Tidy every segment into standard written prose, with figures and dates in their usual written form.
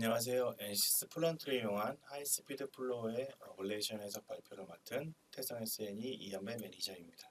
안녕하세요. NCS 플런트를 이용한 하이스피드 플로우의 어블레이션 해석 발표를 맡은 태성 SNE 이현배 매니저입니다.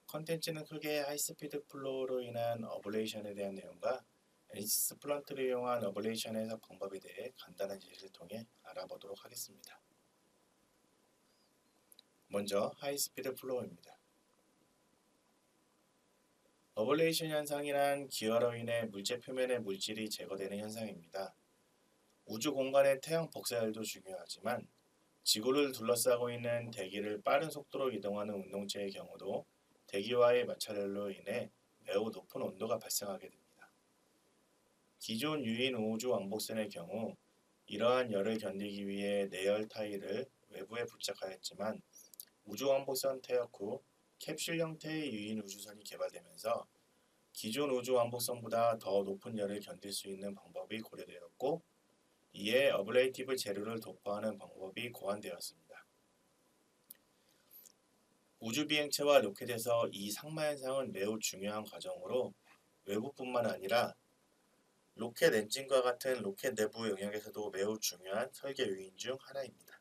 컨텐츠는 크게 하이스피드 플로우로 인한 어블레이션에 대한 내용과 NCS 플런트를 이용한 어블레이션 해석 방법에 대해 간단한 예시를 통해 알아보도록 하겠습니다. 먼저 하이스피드 플로우입니다. 어블레이션 현상이란 기화로 인해 물체 표면의 물질이 제거되는 현상입니다. 우주 공간의 태양 복사열도 중요하지만 지구를 둘러싸고 있는 대기를 빠른 속도로 이동하는 운동체의 경우도 대기와의 마찰열로 인해 매우 높은 온도가 발생하게 됩니다. 기존 유인 우주 왕복선의 경우 이러한 열을 견디기 위해 내열 타일을 외부에 부착하였지만 우주 왕복선 퇴역 후 캡슐 형태의 유인 우주선이 개발되면서 기존 우주 왕복선보다 더 높은 열을 견딜 수 있는 방법이 고려되었고 이에 어블레이티브 재료를 도포하는 방법이 고안되었습니다. 우주비행체와 로켓에서 이 상마현상은 매우 중요한 과정으로 외부뿐만 아니라 로켓 엔진과 같은 로켓 내부 영역에서도 매우 중요한 설계 요인 중 하나입니다.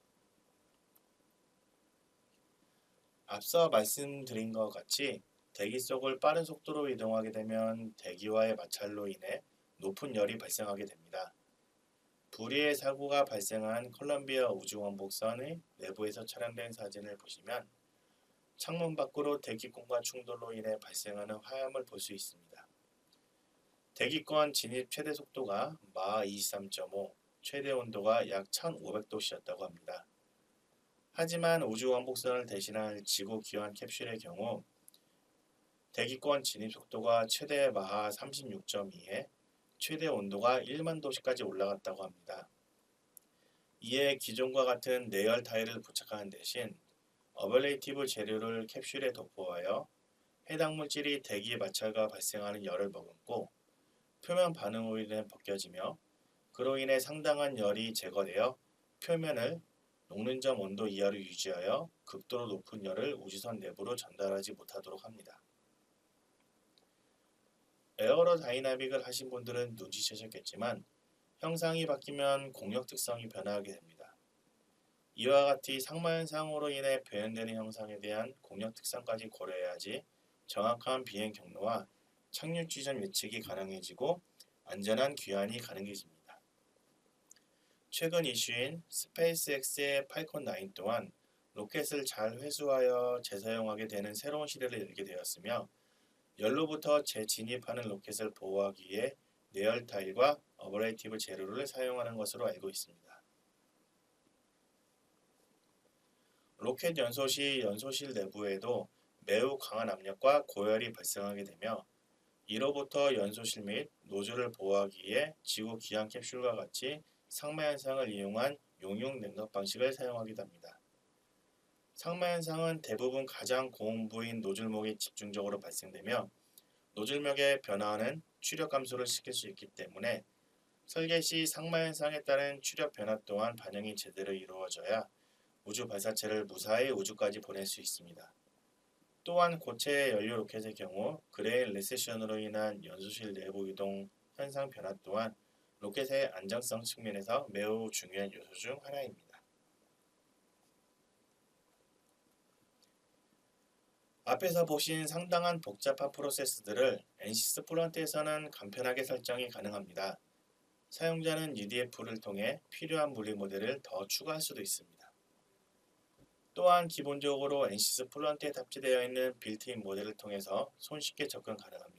앞서 말씀드린 것 같이 대기 속을 빠른 속도로 이동하게 되면 대기와의 마찰로 인해 높은 열이 발생하게 됩니다. 불의의 사고가 발생한 콜럼비아 우주왕복선의 내부에서 촬영된 사진을 보시면 창문 밖으로 대기권과 충돌로 인해 발생하는 화염을 볼 수 있습니다. 대기권 진입 최대 속도가 마하 23.5, 최대 온도가 약 1500도씨였다고 합니다. 하지만 우주왕복선을 대신할 지구 기환 캡슐의 경우 대기권 진입 속도가 최대 마하 36.2에 최대 온도가 1만 도씨까지 올라갔다고 합니다. 이에 기존과 같은 내열 타일을 부착하는 대신 어블레이티브 재료를 캡슐에 도포하여 해당 물질이 대기 마찰과 발생하는 열을 머금고 표면 반응으로 인해 벗겨지며 그로 인해 상당한 열이 제거되어 표면을 녹는 점 온도 이하로 유지하여 극도로 높은 열을 우주선 내부로 전달하지 못하도록 합니다. 에어로다이나믹을 하신 분들은 눈치채셨겠지만 형상이 바뀌면 공력 특성이 변화하게 됩니다. 이와 같이 상마현상으로 인해 표현되는 형상에 대한 공력 특성까지 고려해야지 정확한 비행 경로와 착륙 지점 예측이 가능해지고 안전한 귀환이 가능해집니다. 최근 이슈인 스페이스X의 팔콘 9 또한 로켓을 잘 회수하여 재사용하게 되는 새로운 시대를 열게 되었으며 열로부터 재진입하는 로켓을 보호하기 위해 내열 타일과 어블레이티브 재료를 사용하는 것으로 알고 있습니다. 로켓 연소 시 연소실 내부에도 매우 강한 압력과 고열이 발생하게 되며 이로부터 연소실 및 노즐을 보호하기 위해 지구 기항 캡슐과 같이 상마현상을 이용한 용융 냉각 방식을 사용하기도 합니다. 상마현상은 대부분 가장 고온부인 노즐목에 집중적으로 발생되며 노즐목의 변화는 추력 감소를 시킬 수 있기 때문에 설계 시 상마현상에 따른 추력 변화 또한 반영이 제대로 이루어져야 우주 발사체를 무사히 우주까지 보낼 수 있습니다. 또한 고체 연료 로켓의 경우 그레인 리세션으로 인한 연소실 내부 이동 현상 변화 또한 로켓의 안정성 측면에서 매우 중요한 요소 중 하나입니다. 앞에서 보신 상당한 복잡한 프로세스들을 NCS 플런트에서는 간편하게 설정이 가능합니다. 사용자는 UDF를 통해 필요한 물리 모델을 더 추가할 수도 있습니다. 또한 기본적으로 NCS 플런트에 탑재되어 있는 빌트인 모델을 통해서 손쉽게 접근 가능합니다.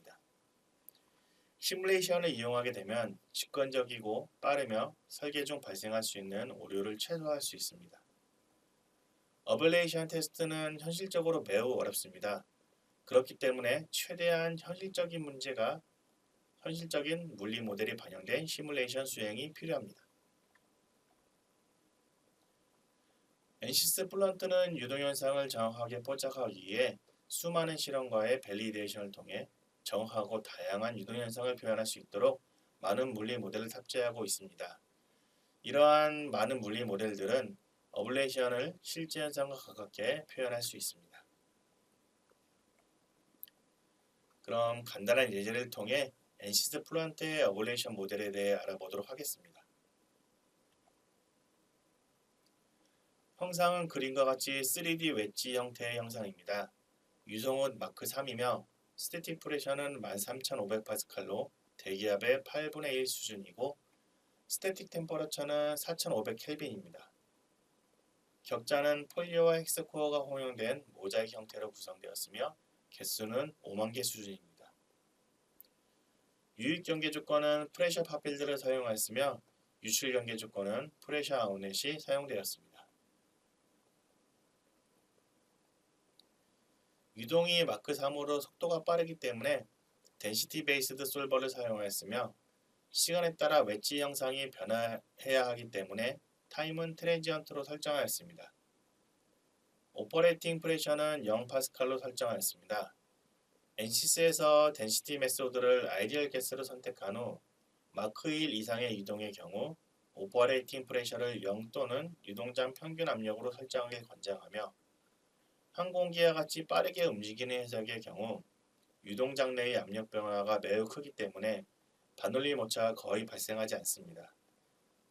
시뮬레이션을 이용하게 되면 직관적이고 빠르며 설계 중 발생할 수 있는 오류를 최소화할 수 있습니다. 어블레이션 테스트는 현실적으로 매우 어렵습니다. 그렇기 때문에 최대한 현실적인 물리 모델이 반영된 시뮬레이션 수행이 필요합니다. NCS 플런트는 유동현상을 정확하게 포착하기 위해 수많은 실험과의 밸리데이션을 통해 정확하고 다양한 유동현상을 표현할 수 있도록 많은 물리 모델을 탑재하고 있습니다. 이러한 많은 물리 모델들은 어블레이션을 실제 현상과 가깝게 표현할 수 있습니다. 그럼 간단한 예제를 통해 NCS 플루언트의 어블레이션 모델에 대해 알아보도록 하겠습니다. 형상은 그림과 같이 3D 웨지 형태의 형상입니다. 유성은 마크 3이며 스태틱 프레셔는 13,500파스칼로 대기압의 8분의 1 수준이고 스태틱 템퍼러처는 4,500켈빈입니다. 격자는 폴리오와 헥스코어가 혼용된 모자이크 형태로 구성되었으며 개수는 5만 개 수준입니다. 유입 경계 조건은 프레셔 팝필드를 사용하였으며 유출 경계 조건은 프레셔 아웃렛이 사용되었습니다. 유동이 마크 3으로 속도가 빠르기 때문에 덴시티 베이스드 솔버를 사용하였으며 시간에 따라 웨지 형상이 변화해야 하기 때문에 타임은 트랜지언트로 설정하였습니다. 오퍼레이팅 프레셔는 0파스칼로 설정하였습니다. NCS에서 덴시티 메소드를 아이디얼 가스로 선택한 후 마크 1 이상의 유동의 경우 오퍼레이팅 프레셔를 0 또는 유동장 평균 압력으로 설정하길 권장하며 항공기와 같이 빠르게 움직이는 해석의 경우 유동장 내의 압력 변화가 매우 크기 때문에 반올림 오차가 거의 발생하지 않습니다.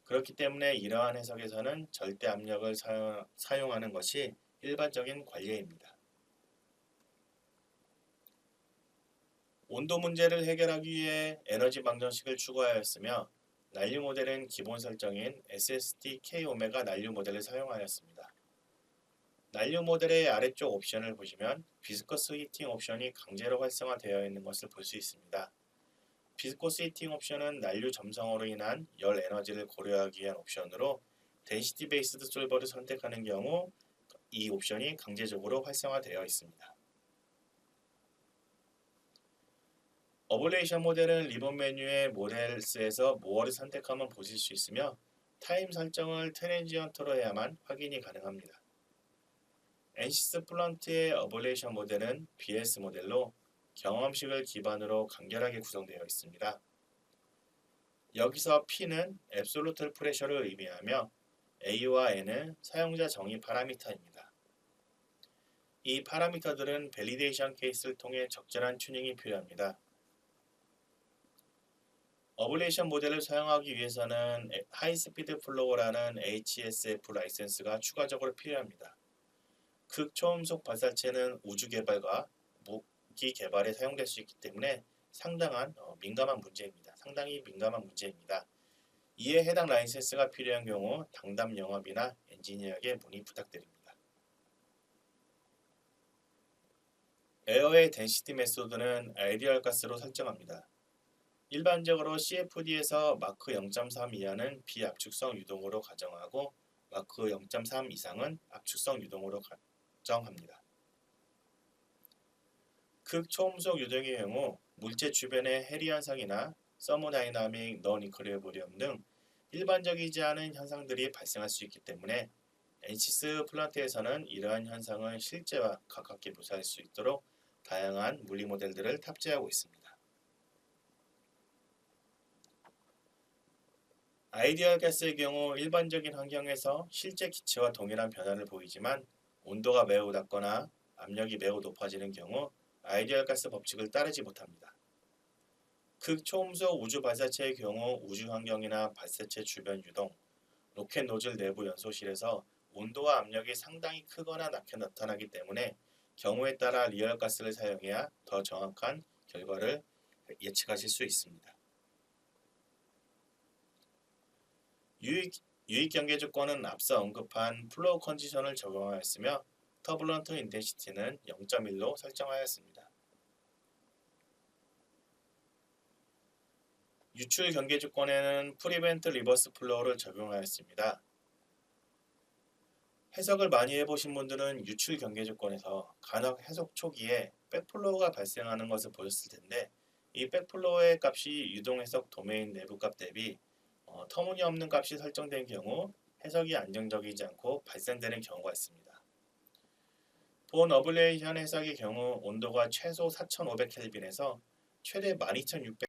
그렇기 때문에 이러한 해석에서는 절대 압력을 사용하는 것이 일반적인 관례입니다. 온도 문제를 해결하기 위해 에너지 방정식을 추가하였으며 난류 모델은 기본 설정인 SST-K-오메가 난류 모델을 사용하였습니다. 난류 모델의 아래쪽 옵션을 보시면 비스커스 히팅 옵션이 강제로 활성화되어 있는 것을 볼 수 있습니다. 비스커스 히팅 옵션은 난류 점성으로 인한 열 에너지를 고려하기 위한 옵션으로 덴시티 베이스드 솔버를 선택하는 경우 이 옵션이 강제적으로 활성화되어 있습니다. 어블레이션 모델은 리본 메뉴의 모델스에서 모어를 선택하면 보실 수 있으며 타임 설정을 트랜지언트로 해야만 확인이 가능합니다. NCS 플런트의 어블레이션 모델은 BS 모델로 경험식을 기반으로 간결하게 구성되어 있습니다. 여기서 P는 앱솔루트 프레셔를 의미하며 A와 N은 사용자 정의 파라미터입니다. 이 파라미터들은 밸리데이션 케이스를 통해 적절한 튜닝이 필요합니다. 어블레이션 모델을 사용하기 위해서는 하이스피드 플로우라는 HSF 라이센스가 추가적으로 필요합니다. 극초음속 발사체는 우주 개발과 무기 개발에 사용될 수 있기 때문에 상당히 민감한 문제입니다. 이에 해당 라이센스가 필요한 경우 당담 영업이나 엔지니어에게 문의 부탁드립니다. 에어의 덴시티 메소드는 아이디얼 가스로 설정합니다. 일반적으로 CFD에서 마크 0.3 이하는 비압축성 유동으로 가정하고 마크 0.3 이상은 압축성 유동으로 가정합니다. 극초음속 유동의 경우 물체 주변의 해리 현상이나 서모다이나믹 너니클리브리엄 등 일반적이지 않은 현상들이 발생할 수 있기 때문에 NCS 플란트에서는 이러한 현상을 실제와 가깝게 묘사할 수 있도록 다양한 물리 모델들을 탑재하고 있습니다. 아이디얼 가스의 경우 일반적인 환경에서 실제 기체와 동일한 변화를 보이지만 온도가 매우 낮거나 압력이 매우 높아지는 경우 아이디얼 가스 법칙을 따르지 못합니다. 극초음속 우주 발사체의 경우 우주 환경이나 발사체 주변 유동, 로켓 노즐 내부 연소실에서 온도와 압력이 상당히 크거나 낮게 나타나기 때문에 경우에 따라 리얼 가스를 사용해야 더 정확한 결과를 예측하실 수 있습니다. 유익 경계 조건은 앞서 언급한 플로우 컨디션을 적용하였으며 터블런트 인텐시티는 0.1로 설정하였습니다. 유출 경계 조건에는 프리벤트 리버스 플로우를 적용하였습니다. 해석을 많이 해보신 분들은 유출 경계 조건에서 간혹 해석 초기에 백플로우가 발생하는 것을 보셨을 텐데 이 백플로우의 값이 유동 해석 도메인 내부 값 대비 터무니없는 값이 설정된 경우 해석이 안정적이지 않고 발생되는 경우가 있습니다. 본 어블레이션 해석의 경우 온도가 최소 4500켈빈에서 최대 12600